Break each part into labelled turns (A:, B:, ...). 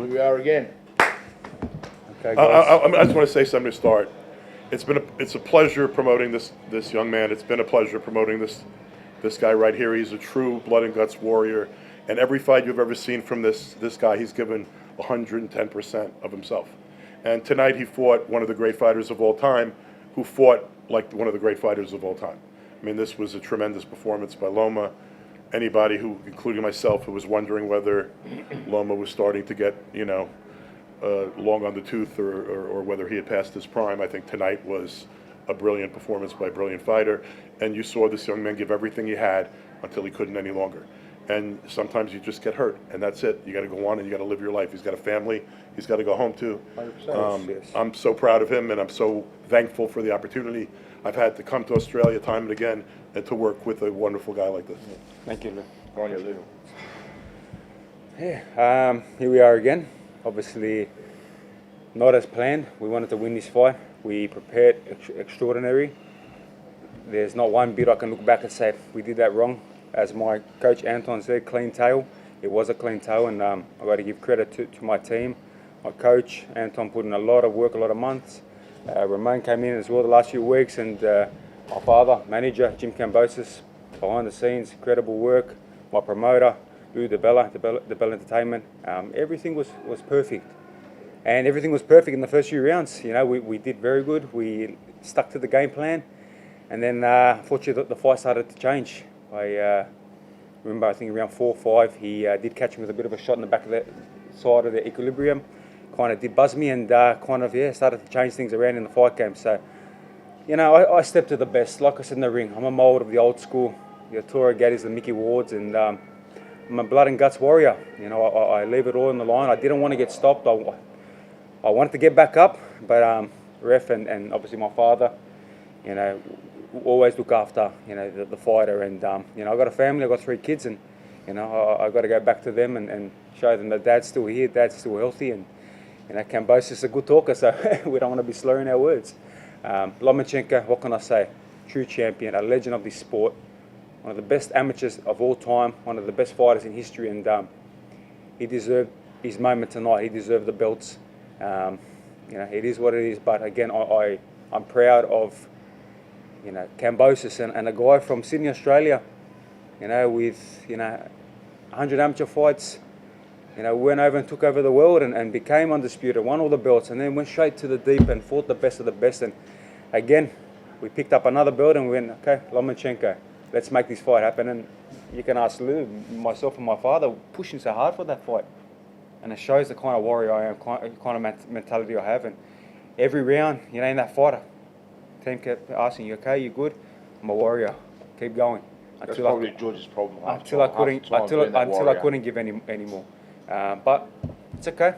A: Here we are again.
B: Okay, guys.
C: I just want to say something to start. It's a pleasure promoting this young man. It's been a pleasure promoting this guy right here. He's a true blood and guts warrior, and every fight you've ever seen from this guy, he's given 110% of himself. And tonight he fought one of the great fighters of all time, who fought like one of the great fighters of all time. I mean, this was a tremendous performance by Loma. Anybody who, including myself, who was wondering whether Loma was starting to get, long on the tooth or whether he had passed his prime, I think tonight was a brilliant performance by a brilliant fighter. And you saw this young man give everything he had until he couldn't any longer. And sometimes you just get hurt, and that's it. You got to go on and you got to live your life. He's got a family he's got to go home to.
B: 100%, yes.
C: I'm so proud of him, and I'm so thankful for the opportunity I've had to come to Australia time and again and to work with a wonderful guy like this.
B: Thank you, Lou.
A: Go on, Lou.
B: Yeah, here we are again. Obviously, not as planned. We wanted to win this fight. We prepared extraordinary. There's not one bit I can look back and say we did that wrong. As my coach Anton said, clean tail. It was a clean tail, and I've got to give credit to my team. My coach Anton put in a lot of work, a lot of months. Ramon came in as well the last few weeks, and my father, manager Jim Kambosos, behind the scenes, incredible work. My promoter, Lou the Bella Entertainment. Everything was perfect, and everything was perfect in the first few rounds. We did very good. We stuck to the game plan, and then unfortunately the fight started to change. I remember, I think around 4 or 5, he did catch me with a bit of a shot in the back of the side of the equilibrium. Kind of did buzz me and started to change things around in the fight game. So, I stepped to the best. Like I said in the ring, I'm a mould of the old school, the Arturo Gaddis, the Mickey Wards, and I'm a blood and guts warrior. I leave it all on the line. I didn't want to get stopped. I wanted to get back up, but ref and obviously my father, always look after the fighter, and I got a family, I got 3 kids, and I got to go back to them and show them that Dad's still here, Dad's still healthy, and Kambosos is a good talker, so we don't want to be slurring our words. Lomachenko, what can I say? True champion, a legend of this sport, one of the best amateurs of all time, one of the best fighters in history, and he deserved his moment tonight. He deserved the belts. It is what it is, but again, I'm proud of Kambosos and a guy from Sydney, Australia, with 100 amateur fights, went over and took over the world and became undisputed, won all the belts, and then went straight to the deep and fought the best of the best. And again, we picked up another belt and we went, okay, Lomachenko, let's make this fight happen. And you can ask Lou, myself and my father, pushing so hard for that fight. And it shows the kind of warrior I am, kind of mentality I have. And every round, in that fighter, team kept asking, you okay, you good? I'm a warrior, keep going.
A: That's probably George's problem.
B: Until I couldn't give any more. But it's okay.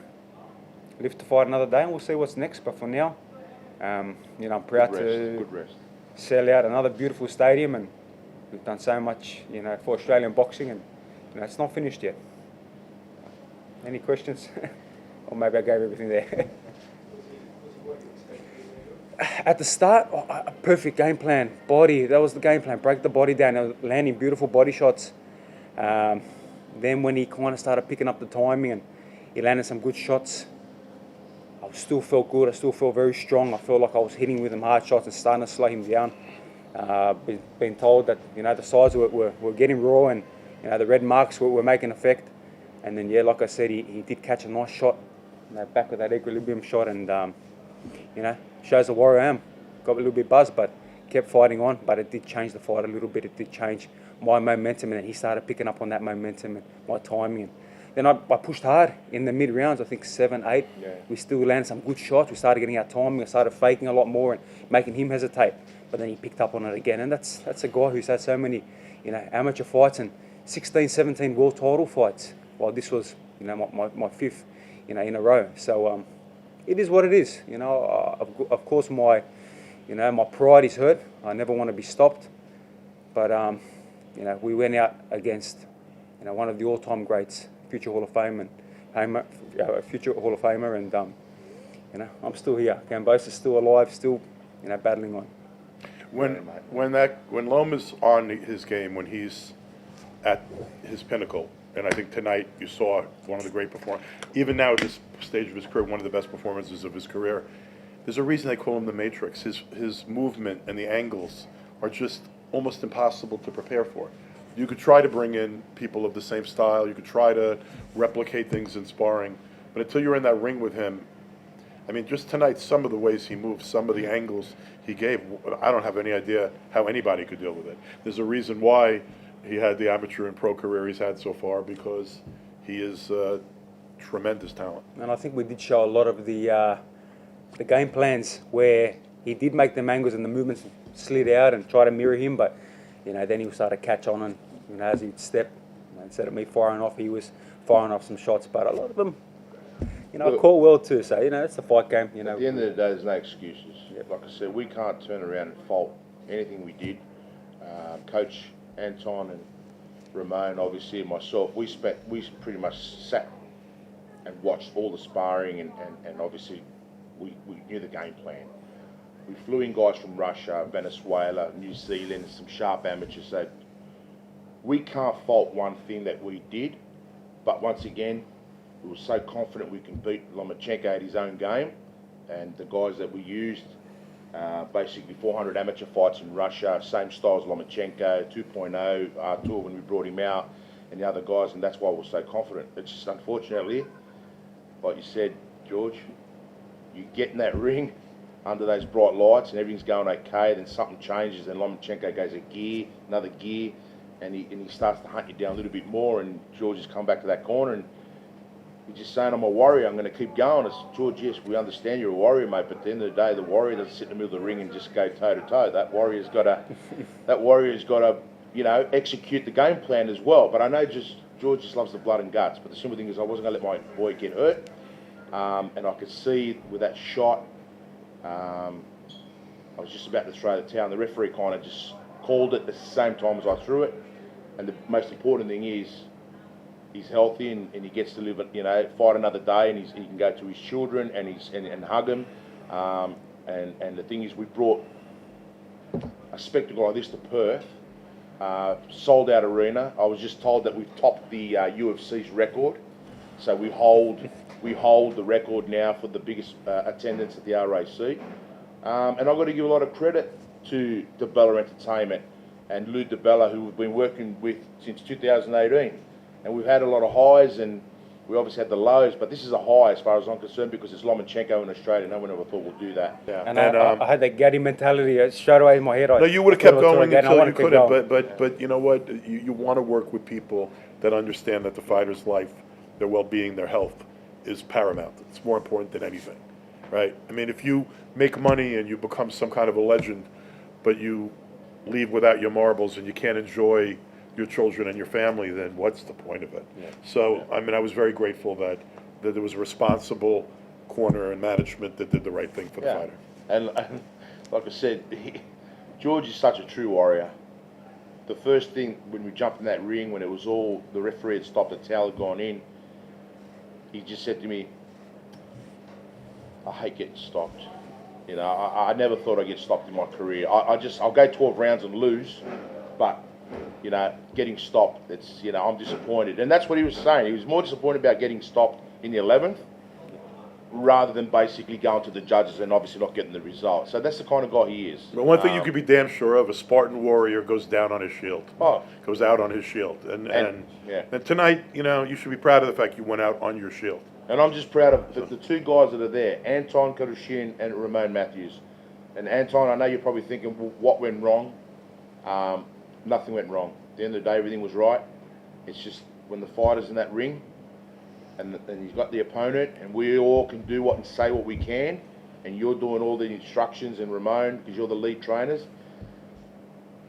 B: Live to fight another day, and we'll see what's next. But for now, I'm proud to sell out another beautiful stadium, and we've done so much, for Australian boxing, and it's not finished yet. Any questions? Or maybe I gave everything there. At the start, a perfect game plan. Body, that was the game plan. Break the body down, landing beautiful body shots. Then when he kind of started picking up the timing and he landed some good shots, I still felt good. I still felt very strong. I felt like I was hitting with him hard shots and starting to slow him down. Been told that the sides were getting raw, and the red marks were making effect. And then like I said, he did catch a nice shot back with that equilibrium shot, and shows the warrior I am. Got a little bit buzzed, but kept fighting on. But it did change the fight a little bit. It did change my momentum, and then he started picking up on that momentum and my timing. And then I pushed hard in the mid rounds. I think 7, 8. Yeah. We still landed some good shots. We started getting our timing. I started faking a lot more and making him hesitate. But then he picked up on it again. And that's a guy who's had so many amateur fights and 16, 17 world title fights. While this was my 5th in a row. So it is what it is. Of course my pride is hurt. I never want to be stopped. But we went out against one of the all-time greats, future Hall of Fame and future Hall of Famer, and I'm still here. Kambosos is still alive, still battling on.
C: When Loma's on his game, when he's at his pinnacle, And I think tonight you saw one of the great performances. Even now at this stage of his career, one of the best performances of his career. There's a reason they call him the Matrix. His movement and the angles are just almost impossible to prepare for. You could try to bring in people of the same style. You could try to replicate things in sparring. But until you're in that ring with him, I mean, just tonight, some of the ways he moved, some of the angles he gave, I don't have any idea how anybody could deal with it. There's a reason why he had the amateur and pro career he's had so far, because he is tremendous talent.
B: And I think we did show a lot of the game plans where he did make them angles and the movements slid out and try to mirror him, but then he started to catch on, and as he'd step, instead of me firing off, he was firing off some shots. But a lot of them, I caught well too. So it's a fight game.
A: At the end of the day, there's no excuses. Yep. Like I said, we can't turn around and fault anything we did. Coach Anton and Ramon, obviously, and myself, we pretty much sat and watched all the sparring, and obviously we knew the game plan. We flew in guys from Russia, Venezuela, New Zealand, some sharp amateurs. So we can't fault one thing that we did, but once again, we were so confident we can beat Lomachenko at his own game, and the guys that we used, basically 400 amateur fights in Russia, same style as Lomachenko, 2.0, Artur when we brought him out, and the other guys, and that's why we're so confident. It's just unfortunately, like you said, George, you get in that ring under those bright lights and everything's going okay, then something changes and Lomachenko goes a gear, another gear, and he starts to hunt you down a little bit more, and George has come back to that corner and he's just saying, I'm a warrior, I'm going to keep going. It's, George, yes, we understand you're a warrior, mate, but at the end of the day, the warrior doesn't sit in the middle of the ring and just go toe-to-toe. That warrior's got to, execute the game plan as well. But I know George just loves the blood and guts, but the simple thing is I wasn't going to let my boy get hurt. And I could see with that shot, I was just about to throw the towel, and the referee kind of just called it at the same time as I threw it. And the most important thing is he's healthy and he gets to live, fight another day, and he can go to his children and hug them. And the thing is, we brought a spectacle like this to Perth, sold out arena. I was just told that we've topped the UFC's record, so we hold the record now for the biggest attendance at the RAC. And I've got to give a lot of credit to DeBella Entertainment and Lou DeBella, who we've been working with since 2018. And we've had a lot of highs, and we obviously had the lows, but this is a high as far as I'm concerned, because it's Lomachenko in Australia. No one ever thought we'll do that.
B: Yeah. And I had that Gaddy mentality straight away in my head.
C: No, you would have kept going until you couldn't, but you know what? You want to work with people that understand that the fighter's life, their well-being, their health is paramount. It's more important than anything, right? I mean, if you make money and you become some kind of a legend, but you leave without your marbles and you can't enjoy your children and your family, then what's the point of it? Yeah. So, I mean, I was very grateful that there was a responsible corner and management that did the right thing for the fighter.
A: And like I said, George is such a true warrior. The first thing when we jumped in that ring, when it was all, the referee had stopped, the towel had gone in, he just said to me, I hate getting stopped. I never thought I'd get stopped in my career. I'll go 12 rounds and lose, but getting stopped, it's, I'm disappointed. And that's what he was saying. He was more disappointed about getting stopped in the 11th rather than basically going to the judges and obviously not getting the result. So that's the kind of guy he is.
C: But one thing you could be damn sure of, a Spartan warrior goes down on his shield. Goes out on his shield. And tonight, you should be proud of the fact you went out on your shield.
A: And I'm just proud of the two guys that are there, Anton Karushin and Ramon Matthews. And Anton, I know you're probably thinking, well, what went wrong? Nothing went wrong. At the end of the day, everything was right. It's just when the fighter's in that ring and he's got the opponent and we all can do and say what we can, and you're doing all the instructions, and Ramon, because you're the lead trainers,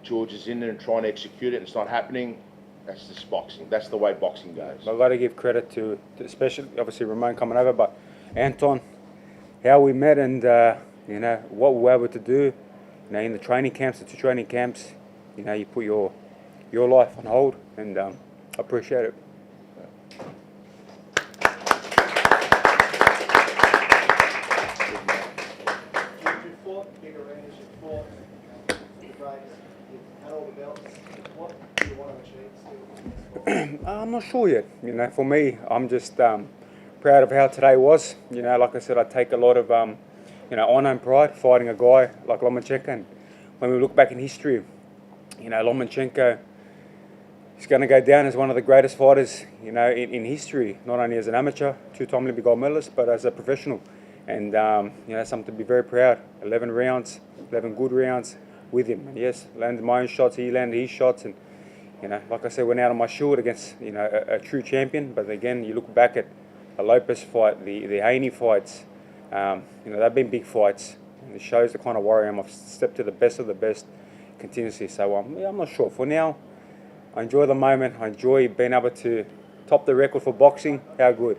A: George is in there and trying to execute it and it's not happening. That's just boxing. That's the way boxing goes.
B: I've got to give credit to especially, obviously, Ramon coming over, but Anton, how we met and, what we were able to do, in the training camps, the two training camps. You put your life on hold, and I appreciate it.
D: You fought big arenas, you fought the greats, you had all the belts. What do you want to achieve still?
B: I'm not sure yet. For me, I'm just proud of how today was. Like I said, I take a lot of honour and pride fighting a guy like Lomachenko. And when we look back in history, Lomachenko is going to go down as one of the greatest fighters, in history. Not only as an amateur, two-time Olympic gold medalist, but as a professional. And something to be very proud. 11 rounds, 11 good rounds with him. And yes, landed my own shots. He landed his shots, and like I said, went out on my shield against a true champion. But again, you look back at the Lopez fight, the Haney fights. They've been big fights. And it shows the kind of warrior I am. I've stepped to the best of the best continuously. So I'm not sure. For now, I enjoy the moment. I enjoy being able to top the record for boxing. How good.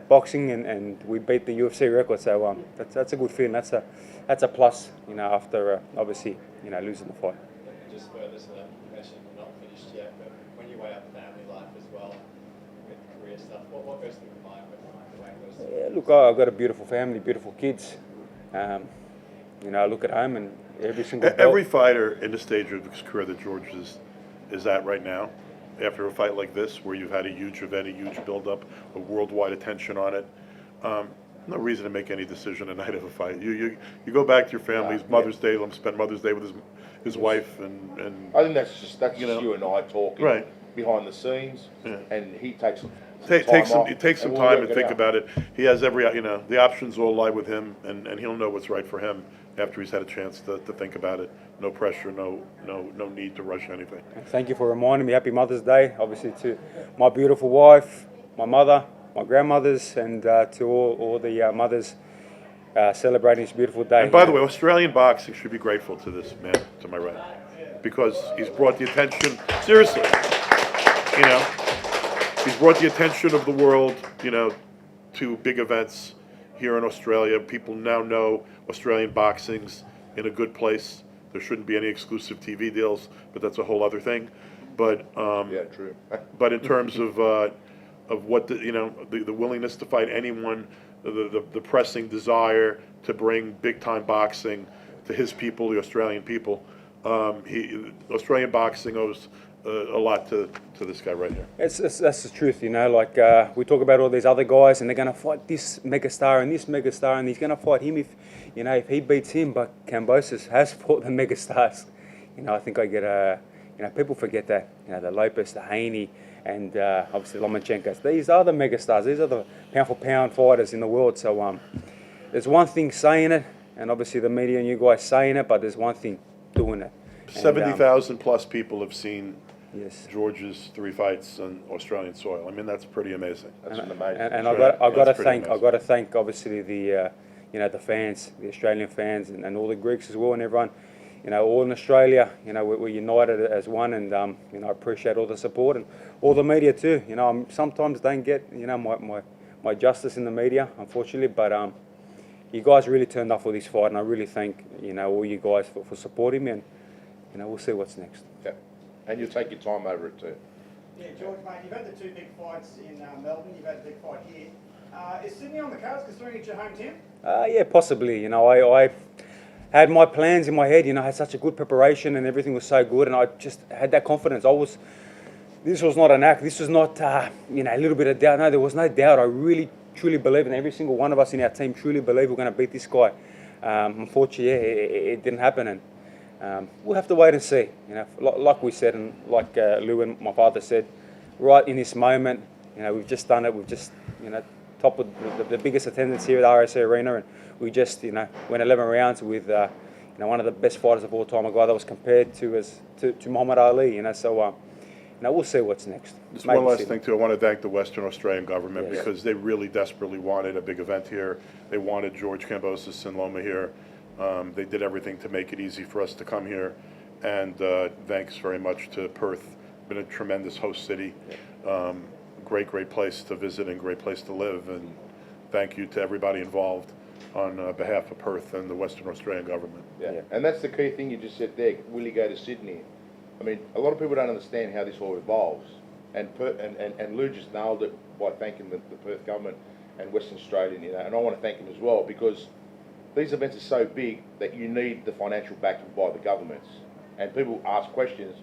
B: Boxing, and we beat the UFC record, so that's a good feeling. That's a plus, after obviously losing the fight.
E: Just further to that question, not finished yet, but when you weigh up family life as well with career stuff, what goes through your mind with the way it goes through?
B: Yeah, look, I've got a beautiful family, beautiful kids. I look at home and
C: every fighter in the stage of his career that George is at right now, after a fight like this, where you've had a huge event, a huge build-up, a worldwide attention on it, no reason to make any decision the night of a fight. You go back to your family's Mother's Day. Spend Mother's Day with his wife, and
A: I think that's just you and I talking
C: right
A: behind the scenes,
C: and
A: he takes
C: take some time and think about it. He has the options all lie with him, and he'll know what's right for him after he's had a chance to think about it. No pressure, no need to rush anything.
B: Thank you for reminding me. Happy Mother's Day, obviously, to my beautiful wife, my mother, my grandmothers, and to all the mothers celebrating this beautiful day.
C: And by the way, Australian boxing should be grateful to this man to my right, because he's brought the attention, seriously, he's brought the attention of the world, to big events here in Australia. People now know Australian boxing's in a good place. There shouldn't be any exclusive TV deals, but that's a whole other thing. But
A: yeah, true.
C: But in terms of what the willingness to fight anyone, the pressing desire to bring big time boxing to his people, the Australian people, Australian boxing owes a lot to this guy right here.
B: That's the truth, we talk about all these other guys, and they're going to fight this megastar and this megastar, and he's going to fight him if he beats him. But Kambosos has fought the megastars. I think I get people forget that. The Lopez, the Haney, and obviously Lomachenko. These are the megastars. These are the pound for pound fighters in the world. So there's one thing saying it, and obviously the media and you guys saying it, but there's one thing doing it.
C: 70,000 plus people have seen
B: yes.
C: George's 3 fights on Australian soil. I mean, that's pretty amazing.
A: That's amazing.
B: And I've got to thank obviously the the fans, the Australian fans, and all the Greeks as well, and everyone. All in Australia. We're united as one, and I appreciate all the support and all the media too. I sometimes don't get my justice in the media, unfortunately, but you guys really turned up for this fight, and I really thank all you guys for supporting me, and we'll see what's next.
A: Yeah. And you'll take your time over it too.
D: Yeah, George, mate, you've had the 2 big fights in Melbourne. You've had a big fight here. Is Sydney on the cards considering it's your hometown?
B: Yeah, possibly. I had my plans in my head. I had such a good preparation and everything was so good, and I just had that confidence. This was not an act. This was not a little bit of doubt. No, there was no doubt. I really truly believe, and every single one of us in our team truly believe we're going to beat this guy. Unfortunately, it didn't happen, and we'll have to wait and see. Like we said, and like Lou and my father said, right in this moment, we've just done it. We've just top of the biggest attendance here at RSA Arena, and we just went 11 rounds with one of the best fighters of all time, a guy that was compared to Muhammad Ali. So we'll see what's next.
C: Just one last thing too. I want to thank the Western Australian government because they really desperately wanted a big event here. They wanted George Kambosos and Loma here. They did everything to make it easy for us to come here, and thanks very much to Perth. Been a tremendous host city. Great place to visit and great place to live, and thank you to everybody involved on behalf of Perth and the Western Australian government.
A: Yeah. And that's the key thing you just said there. Will you go to Sydney? I mean, a lot of people don't understand how this all evolves, and Lou just nailed it by thanking the Perth government and Western Australian, and I want to thank him as well, because these events are so big that you need the financial backing by the governments, and people ask questions.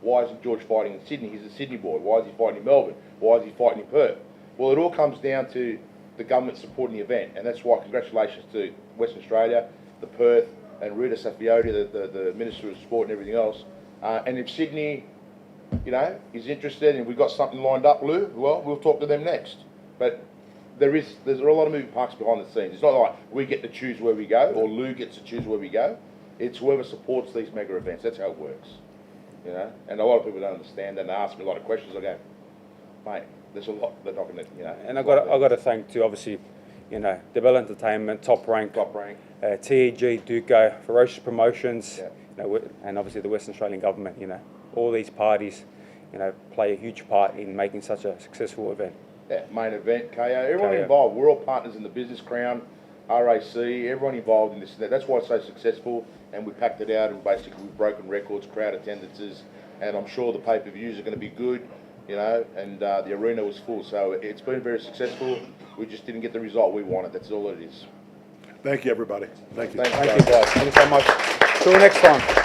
A: Why isn't George fighting in Sydney? He's a Sydney boy. Why is he fighting in Melbourne? Why is he fighting in Perth? Well, it all comes down to the government supporting the event, and that's why congratulations to Western Australia, the Perth, and Rita Safioti, the Minister of Sport and everything else. And if Sydney, you know, is interested and we've got something lined up, Lou, well, we'll talk to them next. But there's a lot of moving parts behind the scenes. It's not like we get to choose where we go or Lou gets to choose where we go. It's whoever supports these mega events. That's how it works, you know. And a lot of people don't understand that, and they ask me a lot of questions. I go, mate, there's a lot they're not going to, you know.
B: And I got to thank too, obviously, you know, Debel Entertainment, Top Rank, TEG, Duco, Ferocious Promotions,
A: Yeah.
B: you know, and obviously the Western Australian government. You know, all these parties, you know, play a huge part in making such a successful event.
A: Yeah, main event, KO, everyone
B: KO.
A: involved. We're all partners in the business, Crown, RAC, everyone involved in this. That's why it's so successful, and we packed it out, and basically we've broken records, crowd attendances, and I'm sure the pay-per-views are going to be good, you know, and the arena was full, so it's been very successful. We just didn't get the result we wanted. That's all it is.
C: Thank you, everybody. Thank you.
A: Thanks,
B: Thank you, guys. Thank you so much. Till next time.